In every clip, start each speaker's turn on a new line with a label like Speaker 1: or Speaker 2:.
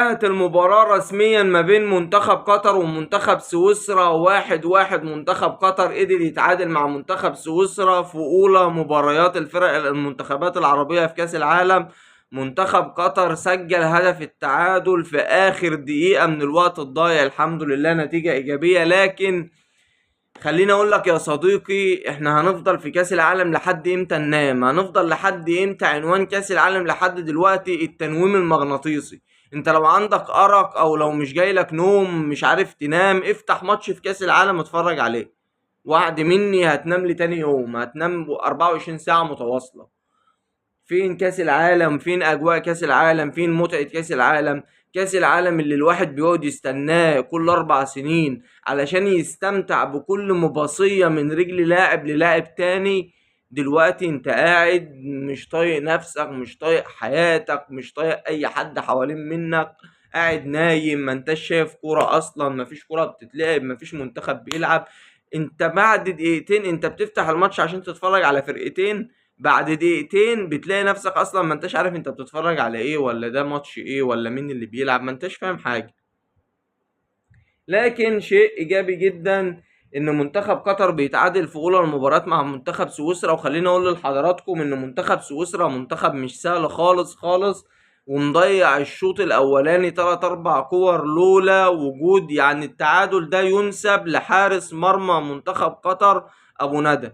Speaker 1: انتهت المباراة رسميا ما بين منتخب قطر ومنتخب سويسرا 1-1. منتخب قطر قدر يتعادل مع منتخب سويسرا في أولى مباريات الفرق المنتخبات العربية في كأس العالم. منتخب قطر سجل هدف التعادل في آخر دقيقة من الوقت الضايع، الحمد لله نتيجة إيجابية. لكن خليني اقول لك يا صديقي، احنا هنفضل في كاس العالم لحد امتى ننام؟ هنفضل لحد امتى عنوان كاس العالم لحد دلوقتي التنويم المغناطيسي؟ انت لو عندك ارق او لو مش جايلك نوم مش عارف تنام، افتح ماتش في كاس العالم اتفرج عليه. وعد مني هتنام لي تاني يوم، هتنام 24 ساعة متواصلة. فين كاس العالم؟ فين اجواء كاس العالم؟ فين متعة كاس العالم؟ كاس العالم اللي الواحد بيقعد يستناه كل 4 سنين علشان يستمتع بكل مباصية من رجل لاعب للاعب تاني. دلوقتي انت قاعد مش طايق نفسك، مش طايق حياتك، مش طايق اي حد حوالين منك. قاعد نايم، ما انتش شايف كورة اصلا، مفيش كورة بتتلعب، مفيش منتخب بيلعب. انت بعد دقيقتين انت بتفتح الماتش عشان تتفرج على فرقتين، بعد دقيقتين بتلاقي نفسك اصلا ما انتش عارف انت بتتفرج على ايه، ولا ده ماتش ايه، ولا مين اللي بيلعب، ما انتش فاهم حاجة. لكن شيء ايجابي جدا ان منتخب قطر بيتعادل في اولى المباريات مع منتخب سويسرا. وخليني اقول لحضراتكم ان منتخب سويسرا منتخب مش سهل خالص خالص، ومضيع الشوط الاولاني 3 4 كور لولا وجود، يعني التعادل ده ينسب لحارس مرمى منتخب قطر ابو ندى.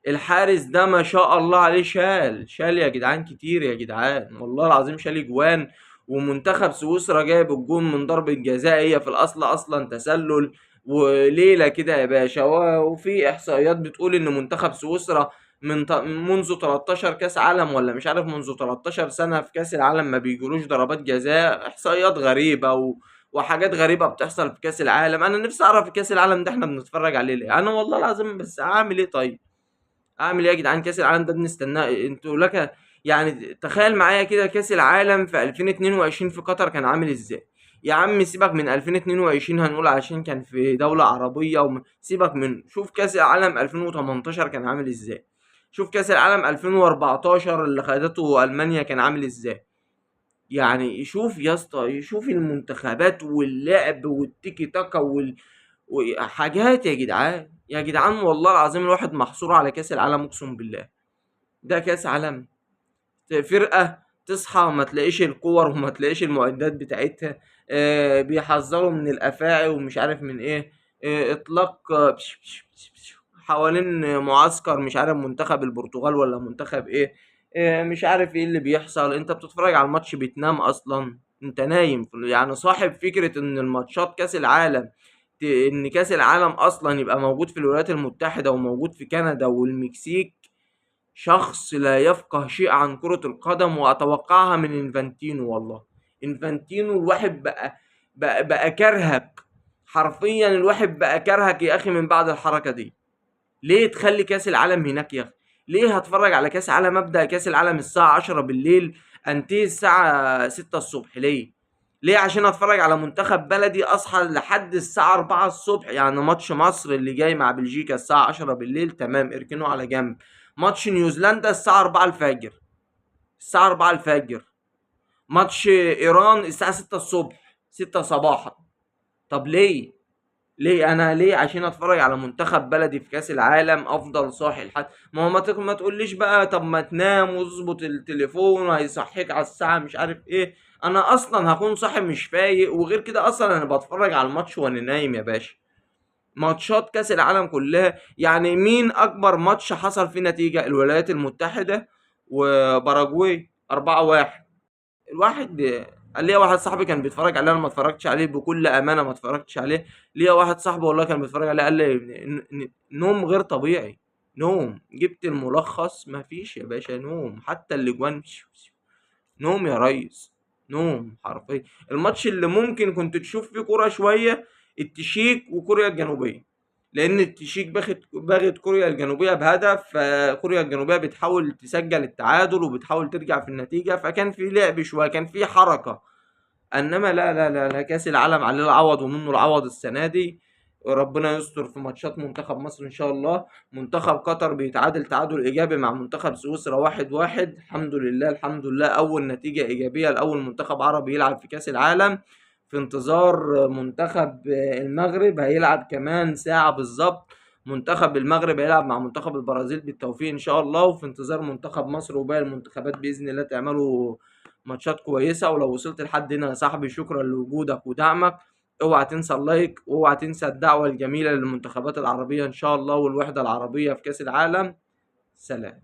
Speaker 1: الحارس ده ما شاء الله عليه، شال يا جدعان كتير يا جدعان، والله العظيم شال اجوان. ومنتخب سويسرا جايب الجون من ضربة جزاء، هي في الاصل اصلا تسلل. وليلة كده يا باشا، وفي احصائيات بتقول ان منتخب سويسرا منذ 13 كاس عالم، ولا مش عارف منذ 13 سنة في كاس العالم ما بيجروش ضربات جزاء. احصائيات غريبة وحاجات غريبة بتحصل في كاس العالم. انا نفسي اعرف كاس العالم ده احنا بنتفرج عليه ليه؟ انا والله العظيم بس اعمل ايه طيب؟ اعمل ايه يا جدعان؟ كاس العالم ده بنستناه انتوا لك. يعني تخيل معايا كده كاس العالم في 2022 في قطر كان عامل ازاي. يا عم سيبك من 2022 هنقول عشان كان في دولة عربية سيبك من، شوف كاس العالم 2018 كان عامل ازاي. شوف كاس العالم 2014 اللي خدته المانيا كان عامل ازاي. يعني شوف يا اسطى، شوف المنتخبات واللعب والتيكي تاكا وحاجات يا جدعان. يا جدعان والله العظيم الواحد محصور على كاس العالم، اقسم بالله ده كاس عالم. فرقة تصحى وما تلاقيش الكور وما تلاقيش المعدات بتاعتها. بيحذروا من الافاعي ومش عارف من ايه. اطلاق حوالين معسكر مش عارف منتخب البرتغال ولا منتخب ايه. مش عارف ايه اللي بيحصل. انت بتتفرج على الماتش بتنام اصلا، انت نايم يعني صاحب فكرة ان الماتشات كاس العالم، ان كاس العالم اصلا يبقى موجود في الولايات المتحدة وموجود في كندا والمكسيك. شخص لا يفقه شيء عن كرة القدم، وأتوقعها من إنفانتينو. والله إنفانتينو الواحد بقى كرهك. حرفيا الواحد بقى كرهك يا أخي من بعد الحركة دي. ليه تخلي كأس العالم هناك يا أخي؟ ليه هتفرج على كأس العالم؟ أبدأ كأس العالم الساعة 10 بالليل، أنتهي الساعة 6 الصبح. ليه عشان اتفرج على منتخب بلدي اصحى لحد الساعة 4 الصبح؟ يعني ماتش مصر اللي جاي مع بلجيكا الساعة 10 بالليل، تمام اركنه على جنب. ماتش نيوزيلندا الساعة 4 الفجر، الساعة 4 الفجر. ماتش ايران الساعة 6 الصبح، 6 صباحا. طب ليه؟ ليه انا ليه عشان اتفرج على منتخب بلدي في كاس العالم افضل صاحي لحد ما هو ما تقوليش بقى طب ما تنام واظبط التليفون وهيصحيك على الساعه مش عارف ايه. انا اصلا هكون صاحي مش فايق، وغير كده اصلا انا بتفرج على الماتش وانا نايم يا باشا. ماتشات كاس العالم كلها، يعني مين اكبر ماتش حصل فيه نتيجه؟ الولايات المتحده وباراجواي 4-1. الواحد قال لي واحد صاحبي كان بيتفرج عليه، انا ما اتفرجتش عليه بكل امانه، ما اتفرجتش عليه. ليا واحد صاحبي والله كان بيتفرج عليه، قال لي نوم غير طبيعي. نوم، جبت الملخص ما فيش يا باشا نوم، حتى الاجوان نوم يا ريس. نوم حرفيا. الماتش اللي ممكن كنت تشوف فيه كوره شويه التشيك وكوريا الجنوبيه، لان التشيك باغت كوريا الجنوبيه بهدف، فكوريا الجنوبيه بتحاول تسجل التعادل وبتحاول ترجع في النتيجه، فكان في لعب شويه، كان في حركه. انما لا لا لا لا، كاس العالم عليه العوض ومنه العوض السنه دي. وربنا يستر في ماتشات منتخب مصر ان شاء الله. منتخب قطر بيتعادل تعادل ايجابي مع منتخب سويسرا 1-1. الحمد لله الحمد لله، اول نتيجة ايجابية لاول منتخب عربي يلعب في كأس العالم. في انتظار منتخب المغرب، هيلعب كمان ساعة بالظبط. منتخب المغرب هيلعب مع منتخب البرازيل، بالتوفيق ان شاء الله. وفي انتظار منتخب مصر وباقي المنتخبات باذن الله تعملوا ماتشات كويسة. ولو وصلت لحد هنا يا صاحبي، شكرا لوجودك ودعمك. اوعى تنسى اللايك، واوعى تنسى الدعوة الجميلة للمنتخبات العربية ان شاء الله والوحدة العربية في كأس العالم. سلام.